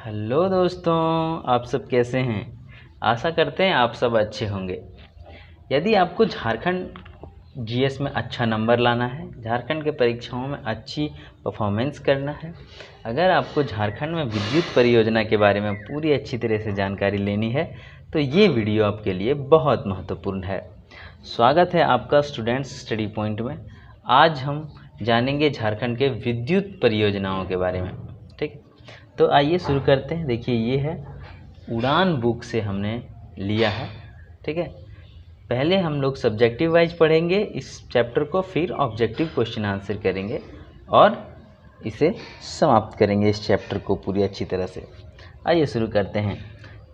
Hello दोस्तों, आप सब कैसे हैं। आशा करते हैं आप सब अच्छे होंगे। यदि आपको झारखंड जीएस में अच्छा नंबर लाना है, झारखंड के परीक्षाओं में अच्छी परफॉर्मेंस करना है, अगर आपको झारखंड में विद्युत परियोजना के बारे में पूरी अच्छी तरह से जानकारी लेनी है तो ये वीडियो आपके लिए बहुत महत्वपूर्ण है। स्वागत है आपका स्टूडेंट्स स्टडी पॉइंट में। आज हम जानेंगे झारखंड के विद्युत परियोजनाओं के बारे में। ठीक है, तो आइए शुरू करते हैं। देखिए, ये है उड़ान बुक से हमने लिया है। ठीक है, पहले हम लोग सब्जेक्टिव वाइज पढ़ेंगे इस चैप्टर को, फिर ऑब्जेक्टिव क्वेश्चन आंसर करेंगे और इसे समाप्त करेंगे इस चैप्टर को पूरी अच्छी तरह से। आइए शुरू करते हैं।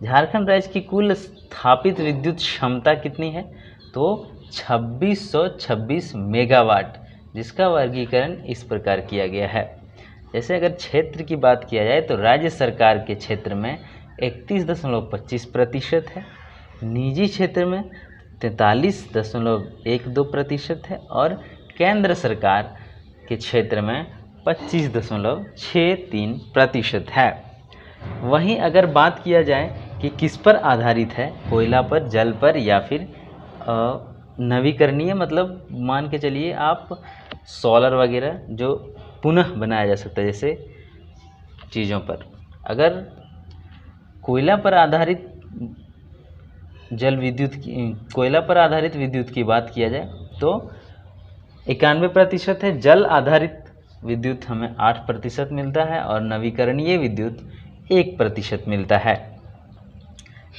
झारखंड राज्य की कुल स्थापित विद्युत क्षमता कितनी है? तो 2626 मेगावाट, जिसका वर्गीकरण इस प्रकार किया गया है। जैसे अगर क्षेत्र की बात किया जाए तो राज्य सरकार के क्षेत्र में 31.25% है, निजी क्षेत्र में 43.12% है और केंद्र सरकार के क्षेत्र में 25.63% है। वहीं अगर बात किया जाए कि किस पर आधारित है, कोयला पर, जल पर या फिर नवीकरणीय, मतलब मान के चलिए आप सोलर वगैरह जो पुनः बनाया जा सकता है जैसे चीज़ों पर। अगर कोयला पर आधारित विद्युत की बात किया जाए तो 91% है। जल आधारित विद्युत हमें 8% मिलता है और नवीकरणीय विद्युत 1% मिलता है।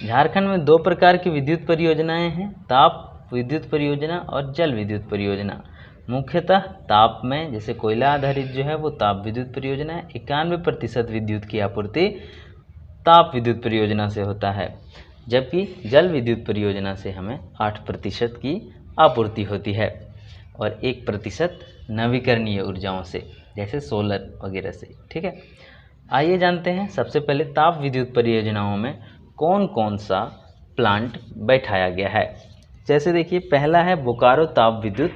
झारखंड में 2 प्रकार की विद्युत परियोजनाएं हैं, ताप विद्युत परियोजना और जल विद्युत परियोजना। मुख्यतः ताप में, जैसे कोयला आधारित जो है वो ताप विद्युत परियोजना है, 91% विद्युत की आपूर्ति ताप विद्युत परियोजना से होता है, जबकि जल विद्युत परियोजना से हमें 8% की आपूर्ति होती है और 1% नवीकरणीय ऊर्जाओं से, जैसे सोलर वगैरह से। ठीक है, आइए जानते हैं सबसे पहले ताप विद्युत परियोजनाओं में कौन कौन सा प्लांट बैठाया गया है। जैसे देखिए, पहला है बोकारो ताप विद्युत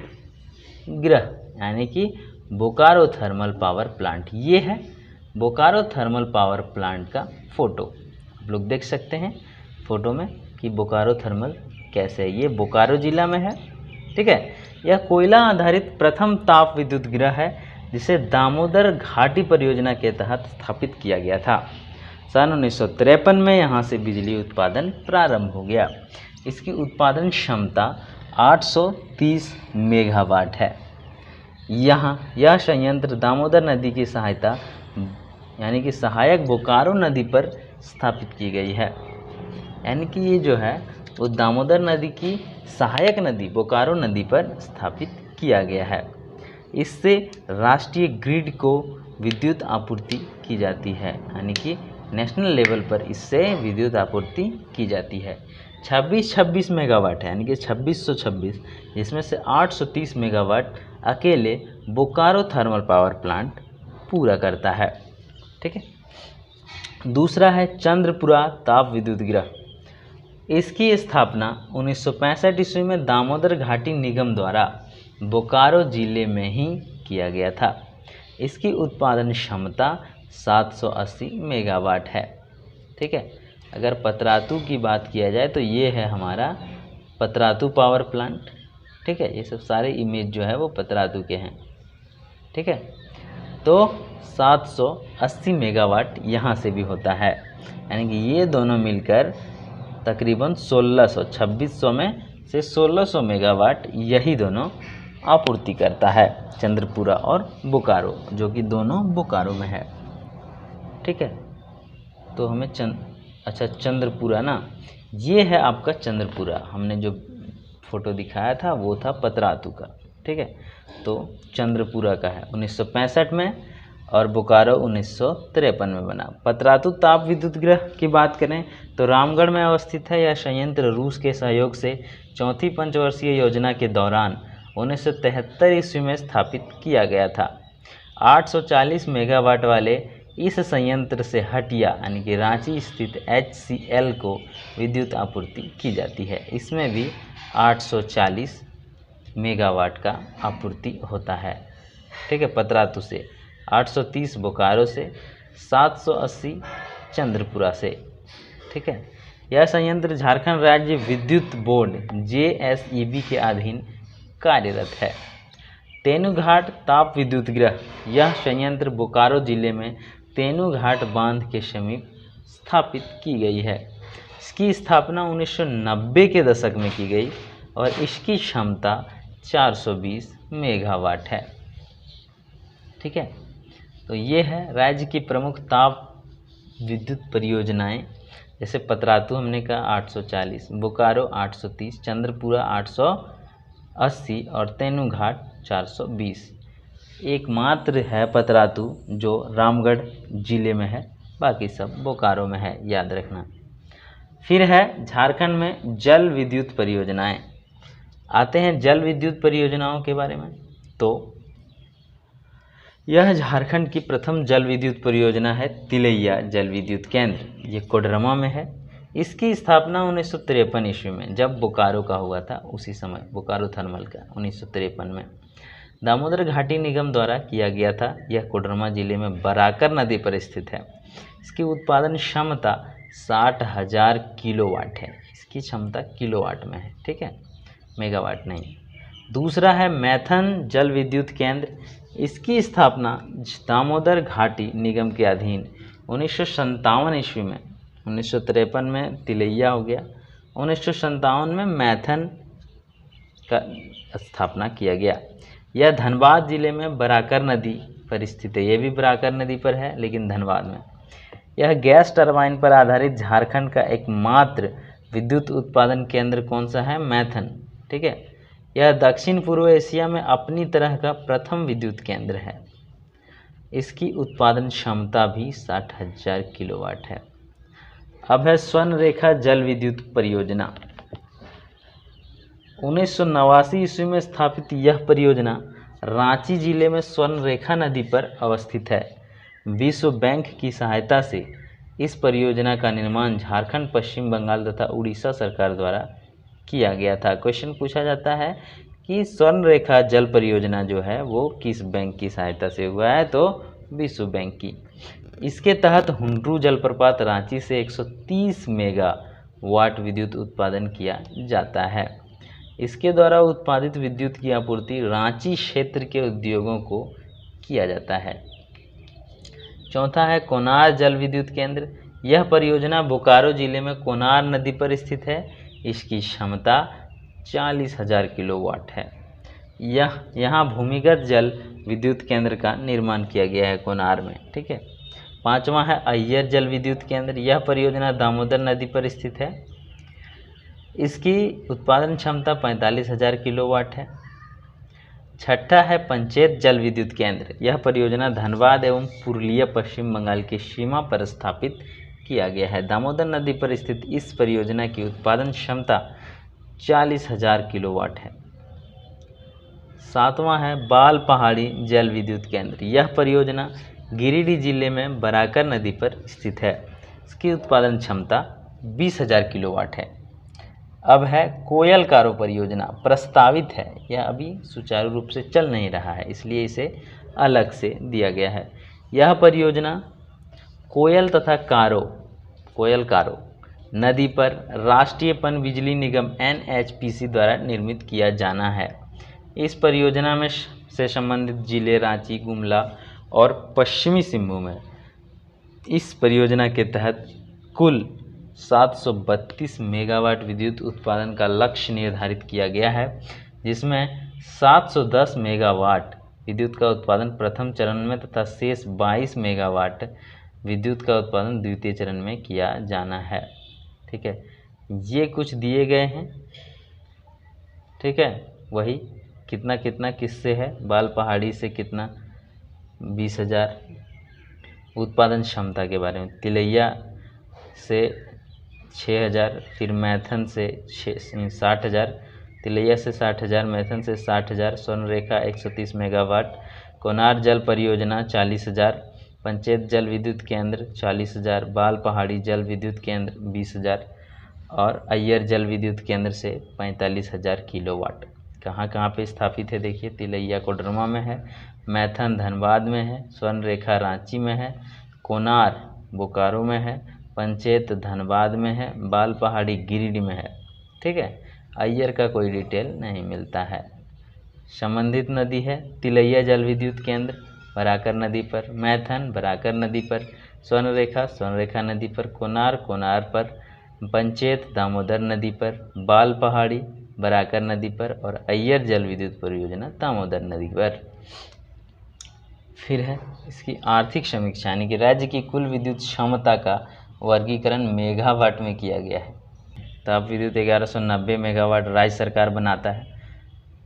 गृह, यानी कि बोकारो थर्मल पावर प्लांट। ये है बोकारो थर्मल पावर प्लांट का फोटो, आप लोग देख सकते हैं फोटो में कि बोकारो थर्मल कैसे है। ये बोकारो जिला में है। ठीक है, यह कोयला आधारित प्रथम ताप विद्युत गृह है जिसे दामोदर घाटी परियोजना के तहत स्थापित किया गया था। सन 1953 में यहाँ से बिजली उत्पादन प्रारंभ हो गया। इसकी उत्पादन क्षमता 830 मेगावाट है। यह संयंत्र दामोदर नदी की सहायता, यानी कि सहायक बोकारो नदी पर स्थापित की गई है। यानी कि ये जो है वो दामोदर नदी की सहायक नदी बोकारो नदी पर स्थापित किया गया है। इससे राष्ट्रीय ग्रिड को विद्युत आपूर्ति की जाती है, यानी कि नेशनल लेवल पर इससे विद्युत आपूर्ति की जाती है। 2626 मेगावाट है, यानी कि 2626, जिसमें से 830 मेगावाट अकेले बोकारो थर्मल पावर प्लांट पूरा करता है। ठीक है, दूसरा है चंद्रपुरा ताप विद्युत गृह। इसकी स्थापना 1965 ईस्वी में दामोदर घाटी निगम द्वारा बोकारो जिले में ही किया गया था। इसकी उत्पादन क्षमता 780 मेगावाट है। ठीक है, अगर पतरातू की बात किया जाए तो ये है हमारा पतरातू पावर प्लांट। ठीक है, ये सब सारे इमेज जो है वो पतरातू के हैं। ठीक है, तो 780 मेगावाट यहाँ से भी होता है, यानी कि ये दोनों मिलकर तकरीबन 2600 में से 1600 मेगावाट यही दोनों आपूर्ति करता है, चंद्रपुरा और बोकारो, जो कि दोनों बोकारो में है। ठीक है, तो हमें चंद्रपुरा ना, ये है आपका चंद्रपुरा। हमने जो फोटो दिखाया था वो था पतरातू का। ठीक है, तो चंद्रपुरा का है 1965 में और बोकारो 1953 में बना। पतरातू ताप विद्युत गृह की बात करें तो रामगढ़ में अवस्थित है। यह संयंत्र रूस के सहयोग से चौथी पंचवर्षीय योजना के दौरान 1973 ईस्वी में स्थापित किया गया था। 840 मेगावाट वाले इस संयंत्र से हटिया, यानी कि रांची स्थित HCL को विद्युत आपूर्ति की जाती है। इसमें भी 840 मेगावाट का आपूर्ति होता है। ठीक है, पतरातू से 830 बोकारो से 780 चंद्रपुरा से। ठीक है, यह संयंत्र झारखंड राज्य विद्युत बोर्ड JSEB के अधीन कार्यरत है। तेनूघाट ताप विद्युत गृह, यह संयंत्र बोकारो जिले में तेनूघाट बांध के समीप स्थापित की गई है। इसकी स्थापना 1990 के दशक में की गई और इसकी क्षमता 420 मेगावाट है। ठीक है, तो ये है राज्य की प्रमुख ताप विद्युत परियोजनाएं। जैसे पतरातू हमने कहा 840, बोकारो 830, चंद्रपुरा 880 और तेनूघाट 420। एकमात्र है पतरातू जो रामगढ़ जिले में है, बाकी सब बोकारो में है, याद रखना। फिर है झारखंड में जल विद्युत परियोजनाएं। आते हैं जल विद्युत परियोजनाओं के बारे में। तो यह झारखंड की प्रथम जल विद्युत परियोजना है तिलैया जल विद्युत केंद्र, ये कोडरमा में है। इसकी स्थापना 1953 ईस्वी में, जब बोकारो का हुआ था उसी समय, बोकारो थर्मल का 1953 में दामोदर घाटी निगम द्वारा किया गया था। यह कोडरमा जिले में बराकर नदी पर स्थित है। इसकी उत्पादन क्षमता 60,000 किलोवाट है। इसकी क्षमता किलोवाट में है, ठीक है, मेगावाट नहीं। दूसरा है मैथन जल विद्युत केंद्र। इसकी स्थापना दामोदर घाटी निगम के अधीन 1957 ईस्वी में, 1953 में तिलैया हो गया, 1957 में मैथन का स्थापना किया गया। यह धनबाद जिले में बराकर नदी पर स्थित है। यह भी बराकर नदी पर है लेकिन धनबाद में। यह गैस टरबाइन पर आधारित झारखंड का एकमात्र विद्युत उत्पादन केंद्र कौन सा है? मैथन। ठीक है, यह दक्षिण पूर्व एशिया में अपनी तरह का प्रथम विद्युत केंद्र है। इसकी उत्पादन क्षमता भी 60,000 किलोवाट है। अब है स्वर्ण रेखा जल विद्युत परियोजना। 1989 ईस्वी में स्थापित यह परियोजना रांची जिले में स्वर्ण रेखा नदी पर अवस्थित है। विश्व बैंक की सहायता से इस परियोजना का निर्माण झारखंड, पश्चिम बंगाल तथा उड़ीसा सरकार द्वारा किया गया था। क्वेश्चन पूछा जाता है कि स्वर्ण रेखा जल परियोजना जो है वो किस बैंक की सहायता से हुआ है? तो विश्व बैंक की। इसके तहत हुंड्रू जलप्रपात रांची से 130 मेगावाट विद्युत उत्पादन किया जाता है। इसके द्वारा उत्पादित विद्युत की आपूर्ति रांची क्षेत्र के उद्योगों को किया जाता है। चौथा है कोनार जल विद्युत केंद्र। यह परियोजना बोकारो जिले में कोनार नदी पर स्थित है। इसकी क्षमता 40,000 किलोवाट है। यहाँ भूमिगत जल विद्युत केंद्र का निर्माण किया गया है कोनार में। ठीक है, पांचवा है अय्यर जल विद्युत केंद्र। यह परियोजना दामोदर नदी पर स्थित है। इसकी उत्पादन क्षमता 45,000 किलोवाट है। छठा है पंचेत जल विद्युत केंद्र। यह परियोजना धनबाद एवं पुरुलिया, पश्चिम बंगाल की सीमा पर स्थापित किया गया है। दामोदर नदी पर स्थित इस परियोजना की उत्पादन क्षमता 40,000 किलोवाट है। सातवां है बाल पहाड़ी जल विद्युत केंद्र। यह परियोजना गिरिडीह जिले में बराकर नदी पर स्थित है। इसकी उत्पादन क्षमता 20,000 किलोवाट है। अब है कोयल कारो परियोजना, प्रस्तावित है। यह अभी सुचारू रूप से चल नहीं रहा है, इसलिए इसे अलग से दिया गया है। यह परियोजना कोयल तथा कोयल कारो नदी पर राष्ट्रीय पन बिजली निगम NHPC द्वारा निर्मित किया जाना है। इस परियोजना में से संबंधित जिले रांची, गुमला और पश्चिमी सिंहभूम है। इस परियोजना के तहत कुल 732 मेगावाट विद्युत उत्पादन का लक्ष्य निर्धारित किया गया है, जिसमें 710 मेगावाट विद्युत का उत्पादन प्रथम चरण में तथा शेष 22 मेगावाट विद्युत का उत्पादन द्वितीय चरण में किया जाना है। ठीक है, ये कुछ दिए गए हैं। ठीक है, वही कितना कितना किससे है? बाल पहाड़ी से कितना 20,000 उत्पादन क्षमता के बारे में, तिलैया से 6,000, फिर मैथन से 60,000, तिलैया से 60,000, मैथन से 60,000, स्वर्ण रेखा 130 मेगावाट, कोनार जल परियोजना 40,000, पंचेत जल विद्युत केंद्र 40,000, बाल पहाड़ी जल विद्युत केंद्र 20,000 और अय्यर जल विद्युत केंद्र से 45,000 किलोवाट। कहाँ कहाँ पे स्थापित है देखिए, तिलैया कोडरमा में है, मैथन धनबाद में है, स्वर्ण रेखा रांची में है, कोनार बोकारो में है, पंचेत धनबाद में है, बाल पहाड़ी गिरिडीह में है। ठीक है, अय्यर का कोई डिटेल नहीं मिलता है। संबंधित नदी है तिलैया जल विद्युत केंद्र बराकर नदी पर, मैथन बराकर नदी पर, स्वर्णरेखा नदी पर, कोनार पर, पंचेत दामोदर नदी पर, बाल पहाड़ी बराकर नदी पर और अय्यर जल विद्युत परियोजना दामोदर नदी पर। फिर है इसकी आर्थिक समीक्षा, यानी कि राज्य की कुल विद्युत क्षमता का वर्गीकरण मेगावाट में किया गया है। ताप विद्युत 1190 मेगावाट राज्य सरकार बनाता है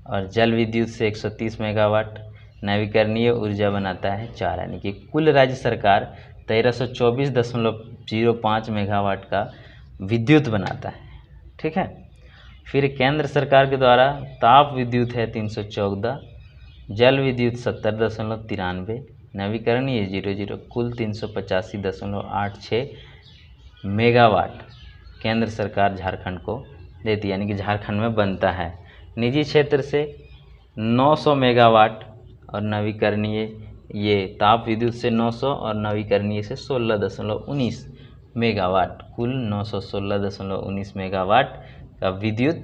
और जल विद्युत से 130 मेगावाट, नवीकरणीय ऊर्जा बनाता है 4, यानी कि कुल राज्य सरकार 1324.05 मेगावाट का विद्युत बनाता है। ठीक है, फिर केंद्र सरकार के द्वारा ताप विद्युत है 314, जल विद्युत 70.93, नवीकरणीय 00, कुल 385.86 मेगावाट केंद्र सरकार झारखंड को देती है, यानी कि झारखंड में बनता है। निजी क्षेत्र से 900 मेगावाट और नवीकरणीय ये ताप विद्युत से 900 और नवीकरणीय से 16.19 मेगावाट, कुल 916.19 मेगावाट का विद्युत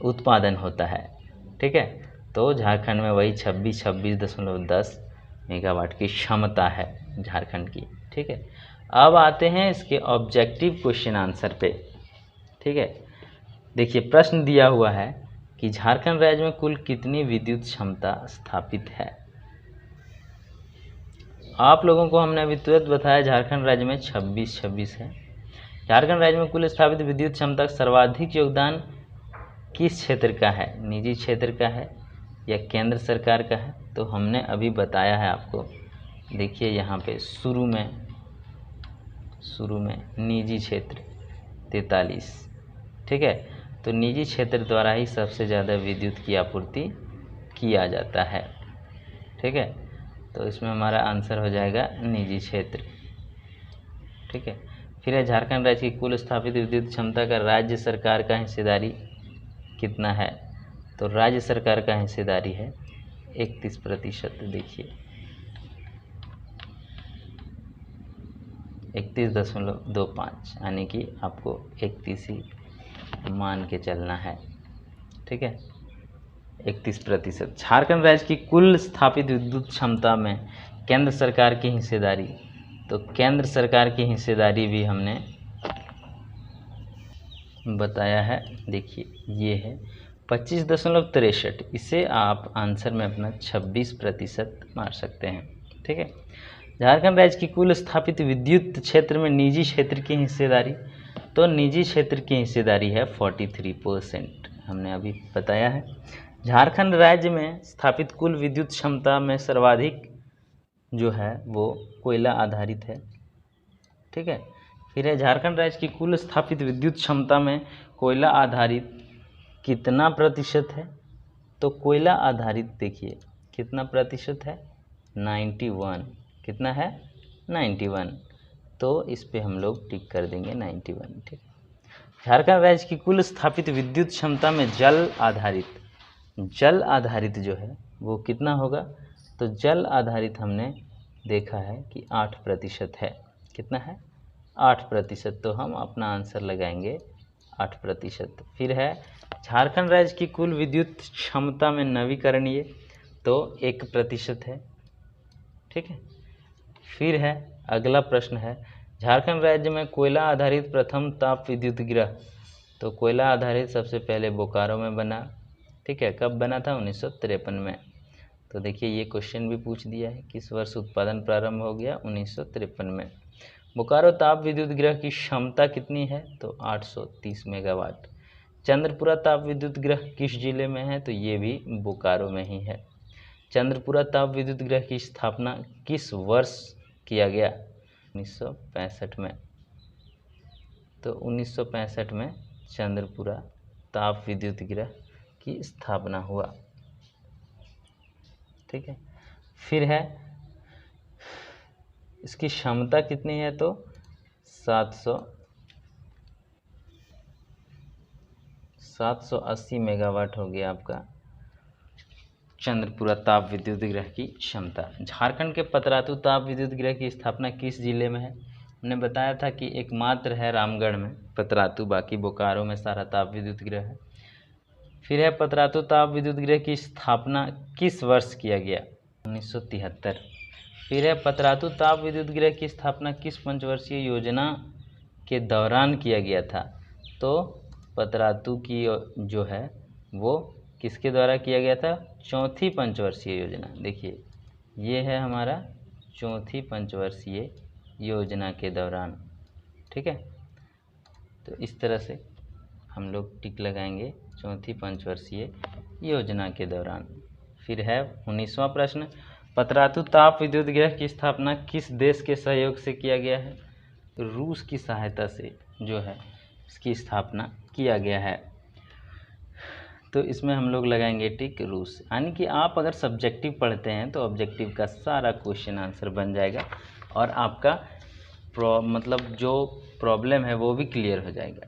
उत्पादन होता है। ठीक है, तो झारखंड में वही 26.10 मेगावाट की क्षमता है झारखंड की। ठीक है, अब आते हैं इसके ऑब्जेक्टिव क्वेश्चन आंसर पे। ठीक है, देखिए प्रश्न दिया हुआ है कि झारखंड राज्य में कुल कितनी विद्युत क्षमता स्थापित है। आप लोगों को हमने अभी तुरंत बताया झारखंड राज्य में 26 है। झारखंड राज्य में कुल स्थापित विद्युत क्षमता का सर्वाधिक योगदान किस क्षेत्र का है, निजी क्षेत्र का है या केंद्र सरकार का है? तो हमने अभी बताया है आपको। देखिए यहाँ पे शुरू में निजी क्षेत्र 43। ठीक है, तो निजी क्षेत्र द्वारा ही सबसे ज़्यादा विद्युत की आपूर्ति किया जाता है। ठीक है, तो इसमें हमारा आंसर हो जाएगा निजी क्षेत्र। ठीक है, फिर है झारखंड राज्य की कुल स्थापित विद्युत क्षमता का राज्य सरकार का हिस्सेदारी कितना है? तो राज्य सरकार का हिस्सेदारी है 31%। देखिए 31.25, यानी कि आपको 31 ही मान के चलना है। ठीक है, 31%। झारखंड राज्य की कुल स्थापित विद्युत क्षमता में केंद्र सरकार की हिस्सेदारी, तो केंद्र सरकार की हिस्सेदारी भी हमने बताया है। देखिए ये है 25.63, इसे आप आंसर में अपना 26% मार सकते हैं। ठीक है, झारखंड राज्य की कुल स्थापित विद्युत क्षेत्र में निजी क्षेत्र की हिस्सेदारी, तो निजी क्षेत्र की हिस्सेदारी है 43%, हमने अभी बताया है। झारखंड राज्य में स्थापित कुल विद्युत क्षमता में सर्वाधिक जो है वो कोयला आधारित है। ठीक है, फिर है झारखंड राज्य की कुल स्थापित विद्युत क्षमता में कोयला आधारित कितना प्रतिशत है? तो कोयला आधारित देखिए कितना प्रतिशत है, 91। कितना है? 91, तो इस पे हम लोग टिक कर देंगे 91। ठीक, झारखंड राज्य की कुल स्थापित विद्युत क्षमता में जल आधारित जो है वो कितना होगा? तो जल आधारित हमने देखा है कि 8% है। कितना है? 8%, तो हम अपना आंसर लगाएंगे 8%। फिर है झारखंड राज्य की कुल विद्युत क्षमता में नवीकरणीय, तो 1% है। ठीक है, फिर है अगला प्रश्न है झारखंड राज्य में कोयला आधारित प्रथम ताप विद्युत गृह, तो कोयला आधारित सबसे पहले बोकारो में बना। ठीक है, कब बना था? 1953 में। तो देखिए ये क्वेश्चन भी पूछ दिया है, किस वर्ष उत्पादन प्रारंभ हो गया? 1953 में। बोकारो ताप विद्युत गृह की क्षमता कितनी है? तो 830 मेगावाट। चंद्रपुरा ताप विद्युत गृह किस जिले में है? तो ये भी बोकारो में ही है। चंद्रपुरा ताप विद्युत गृह की स्थापना किस वर्ष किया गया? 1965 में। तो 1965 में चंद्रपुरा ताप विद्युत गृह की स्थापना हुआ। ठीक है, फिर है इसकी क्षमता कितनी है? तो 780 मेगावाट हो गया आपका चंद्रपुरा ताप विद्युत गृह की क्षमता। झारखंड के पतरातू ताप विद्युत गृह की स्थापना किस जिले में है? हमने बताया था कि एकमात्र है रामगढ़ में पतरातू, बाकी बोकारो में सारा ताप विद्युत गृह है। फिर है पतरातू ताप विद्युत गृह की स्थापना किस वर्ष किया गया? 1973। फिर है पतरातू ताप विद्युत गृह की स्थापना किस पंचवर्षीय योजना के दौरान किया गया था? तो पतरातू की जो है वो किसके द्वारा किया गया था? चौथी पंचवर्षीय योजना। देखिए ये है हमारा चौथी पंचवर्षीय योजना के दौरान। ठीक है, तो इस तरह से हम लोग टिक लगाएंगे, चौथी पंचवर्षीय योजना के दौरान। फिर है 19वां प्रश्न, पतरातू ताप विद्युत गृह की स्थापना किस देश के सहयोग से किया गया है? रूस की सहायता से जो है इसकी स्थापना किया गया है। तो इसमें हम लोग लगाएंगे टिक रूस। यानी कि आप अगर सब्जेक्टिव पढ़ते हैं तो ऑब्जेक्टिव का सारा क्वेश्चन आंसर बन जाएगा और आपका मतलब जो प्रॉब्लम है वो भी क्लियर हो जाएगा।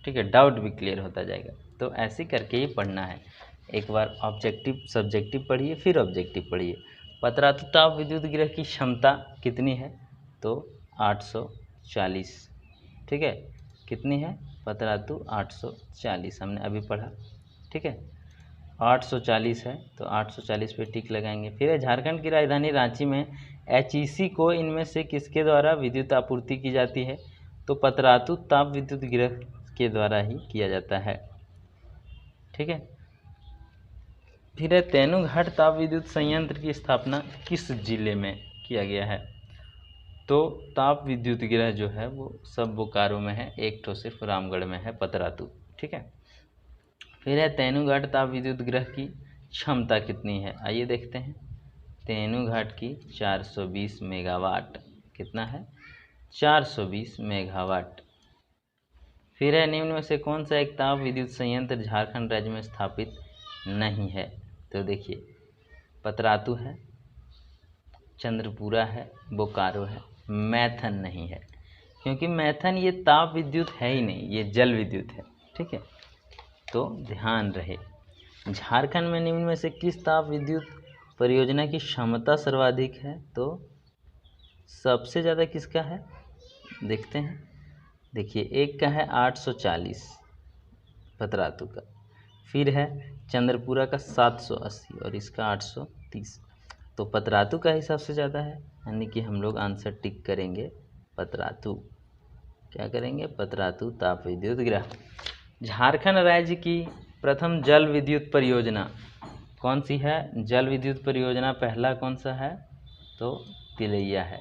ठीक है, डाउट भी क्लियर होता जाएगा। तो ऐसे करके ही पढ़ना है। एक बार ऑब्जेक्टिव सब्जेक्टिव पढ़िए, फिर ऑब्जेक्टिव पढ़िए। पतरातू ताप विद्युत गृह की क्षमता कितनी है? तो 840। ठीक है, कितनी है? पतरातू 840 हमने अभी पढ़ा। ठीक है, 840 है तो 840 पे टिक लगाएंगे। फिर है झारखंड की राजधानी रांची में HEC को इनमें से किसके द्वारा विद्युत आपूर्ति की जाती है? तो पतरातू ताप विद्युत गृह के द्वारा ही किया जाता है। ठीक है, फिर है तेनूघाट ताप विद्युत संयंत्र की स्थापना किस जिले में किया गया है? तो ताप विद्युत गृह जो है वो सब बोकारो में है, एक ठो सिर्फ रामगढ़ में है, पतरातू। ठीक है, फिर है तेनूघाट ताप विद्युत गृह की क्षमता कितनी है? आइए देखते हैं। तेनूघाट की 420 मेगावाट। कितना है? 420 मेगावाट। फिर है निम्न में से कौन सा एक ताप विद्युत संयंत्र झारखंड राज्य में स्थापित नहीं है? तो देखिए पतरातू है, चंद्रपुरा है, बोकारो है, मैथन नहीं है, क्योंकि मैथन ये ताप विद्युत है ही नहीं, ये जल विद्युत है। ठीक है, तो ध्यान रहे। झारखंड में निम्न में से किस ताप विद्युत परियोजना की क्षमता सर्वाधिक है? तो सबसे ज़्यादा किसका है देखते हैं। देखिए एक का है 840 पतरातू का, फिर है चंद्रपुरा का 780 और इसका 830। तो पतरातू का ही सबसे ज़्यादा है, यानी कि हम लोग आंसर टिक करेंगे पतरातू। क्या करेंगे? पतरातू ताप विद्युत गृह। झारखंड राज्य की प्रथम जल विद्युत परियोजना कौन सी है? जल विद्युत परियोजना पहला कौन सा है? तो तिलैया है।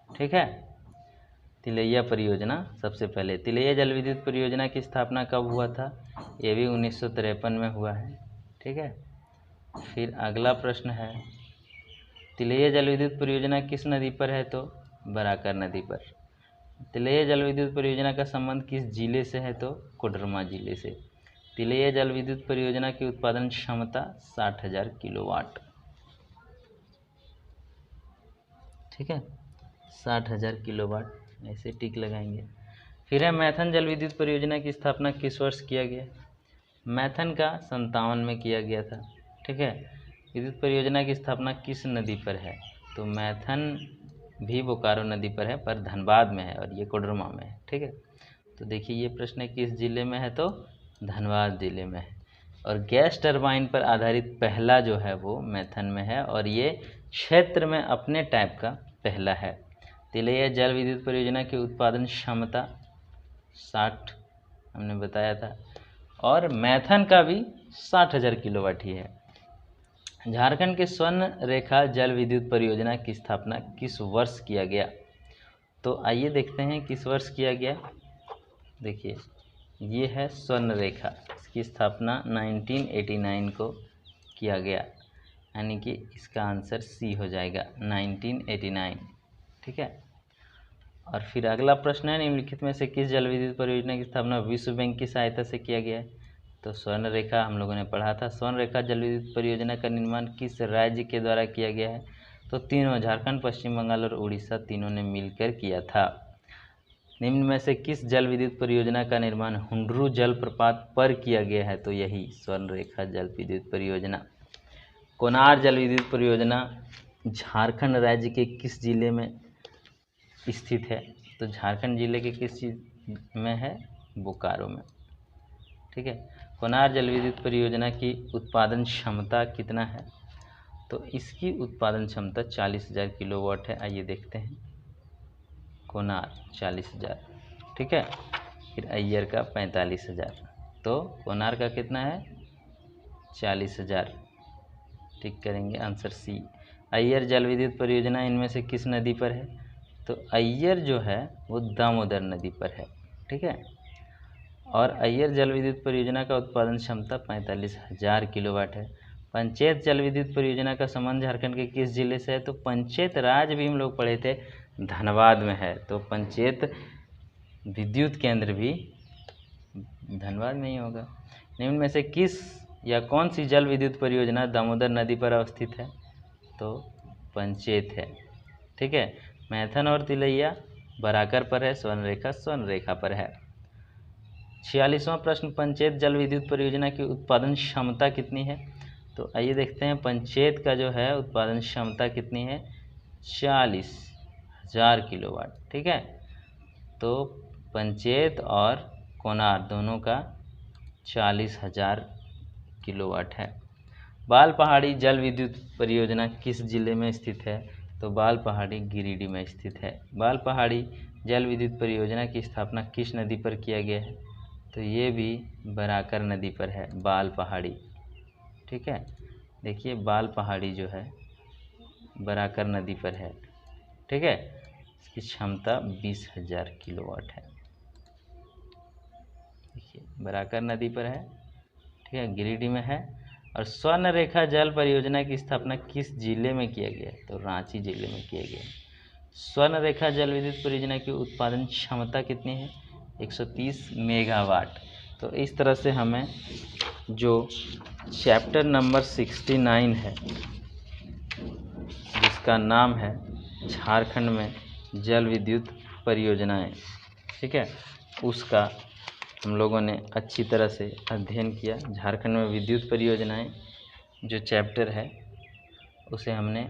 ठीक है, तिलैया परियोजना सबसे पहले। तिलैया जल विद्युत परियोजना की स्थापना कब हुआ था? ये भी 1953 में हुआ है। ठीक है, फिर अगला प्रश्न है तिलैया जल विद्युत परियोजना किस नदी पर है? तो बराकर नदी पर। तिलैया जल विद्युत परियोजना का संबंध किस जिले से है? तो कोडरमा जिले से। तिलैया जल विद्युत परियोजना की उत्पादन क्षमता 60,000 किलोवाट। ठीक है, 60,000 किलोवाट, ऐसे टिक लगाएंगे। फिर है मैथन जल विद्युत परियोजना की स्थापना किस वर्ष किया गया? मैथन का 57 में किया गया था। ठीक है, विद्युत परियोजना की स्थापना किस नदी पर है? तो मैथन भी बोकारो नदी पर है, पर धनबाद में है और ये कोडरमा में है। ठीक है, तो देखिए ये प्रश्न किस जिले में है? तो धनबाद जिले में है। और गैस टरबाइन पर आधारित पहला जो है वो मैथन में है और ये क्षेत्र में अपने टाइप का पहला है। तिलैया जल विद्युत परियोजना की उत्पादन क्षमता 60 हमने बताया था और मैथन का भी 60,000 किलोवाट ही है। झारखंड के स्वर्ण रेखा जल विद्युत परियोजना की स्थापना किस वर्ष किया गया? तो आइए देखते हैं किस वर्ष किया गया। देखिए ये है स्वर्ण रेखा, इसकी स्थापना 1989 को किया गया, यानी कि इसका आंसर सी हो जाएगा 1989। ठीक है, और फिर अगला प्रश्न है निम्नलिखित में से किस जल विद्युत परियोजना की स्थापना विश्व बैंक की सहायता से किया गया है? तो स्वर्ण रेखा हम लोगों ने पढ़ा था। स्वर्ण रेखा जल विद्युत परियोजना का निर्माण किस राज्य के द्वारा किया गया है? तो तीनों, झारखंड, पश्चिम बंगाल और उड़ीसा, तीनों ने मिलकर किया था। निम्न में से किस जल विद्युत परियोजना का निर्माण हुंडरू जलप्रपात पर किया गया है? तो यही स्वर्ण रेखा जल विद्युत परियोजना। कोनार जल विद्युत परियोजना झारखंड राज्य के किस जिले में स्थित है? तो झारखंड जिले के किस चीज़ में है? बोकारो में। ठीक है। कोनार जल विद्युत परियोजना की उत्पादन क्षमता कितना है? तो इसकी उत्पादन क्षमता 40,000 किलोवाट है। आइए देखते हैं। कोनार 40,000, ठीक है। फिर अय्यर का 45,000, तो कोनार का कितना है? 40,000। टिक करेंगे, आंसर सी। अय्यर जल विद्युत परियोजना इनमें से किस नदी पर है? तो अय्यर जो है वो दामोदर नदी पर है, ठीक है। और अय्यर जल विद्युत परियोजना का उत्पादन क्षमता 45,000 किलोवाट है। पंचेत जल विद्युत परियोजना का संबंध झारखंड के किस जिले से है? तो पंचेत राज भी हम लोग पढ़े थे, धनबाद में है। तो पंचेत विद्युत केंद्र भी धनबाद में ही होगा। निम्न में से किस या कौन सी जल विद्युत परियोजना दामोदर नदी पर अवस्थित है? तो पंचेत है, ठीक है। मैथन और तिलैया बराकर पर है, स्वर्ण रेखा पर है। 46वां प्रश्न, पंचेत जल विद्युत परियोजना की उत्पादन क्षमता कितनी है? तो आइए देखते हैं पंचेत का जो है उत्पादन क्षमता कितनी है? 40,000 किलोवाट, ठीक है। तो पंचेत और कोनार दोनों का 40,000 किलोवाट है। बाल पहाड़ी जल विद्युत परियोजना किस जिले में स्थित है? तो बाल पहाड़ी गिरिडीह में स्थित है। बाल पहाड़ी जल विद्युत परियोजना की स्थापना किस नदी पर किया गया है? तो ये भी बराकर नदी पर है, बाल पहाड़ी, ठीक है। देखिए बाल पहाड़ी जो है बराकर नदी पर है, ठीक है। इसकी क्षमता 20,000 किलोवाट है। देखिए बराकर नदी पर है, ठीक है, गिरिडीह में है। और स्वर्ण रेखा जल परियोजना की स्थापना किस जिले में किया गया है? तो रांची जिले में किया गया है। स्वर्ण रेखा जल विद्युत परियोजना की उत्पादन क्षमता कितनी है? 130 मेगावाट। तो इस तरह से हमें जो चैप्टर नंबर 69 है, जिसका नाम है झारखंड में जल विद्युत परियोजनाएं, ठीक है, उसका हम लोगों ने अच्छी तरह से अध्ययन किया। झारखंड में विद्युत परियोजनाएं जो चैप्टर है उसे हमने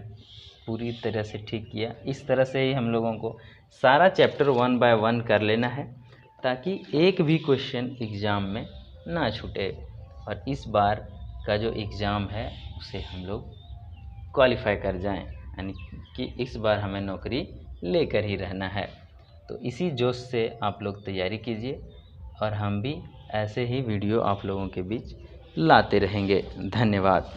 पूरी तरह से ठीक किया। इस तरह से ही हम लोगों को सारा चैप्टर 1 बाय 1 कर लेना है, ताकि एक भी क्वेश्चन एग्ज़ाम में ना छूटे। और इस बार का जो एग्ज़ाम है उसे हम लोग क्वालिफाई कर जाएं, यानी कि इस बार हमें नौकरी लेकर ही रहना है। तो इसी जोश से आप लोग तैयारी कीजिए, और हम भी ऐसे ही वीडियो आप लोगों के बीच लाते रहेंगे। धन्यवाद।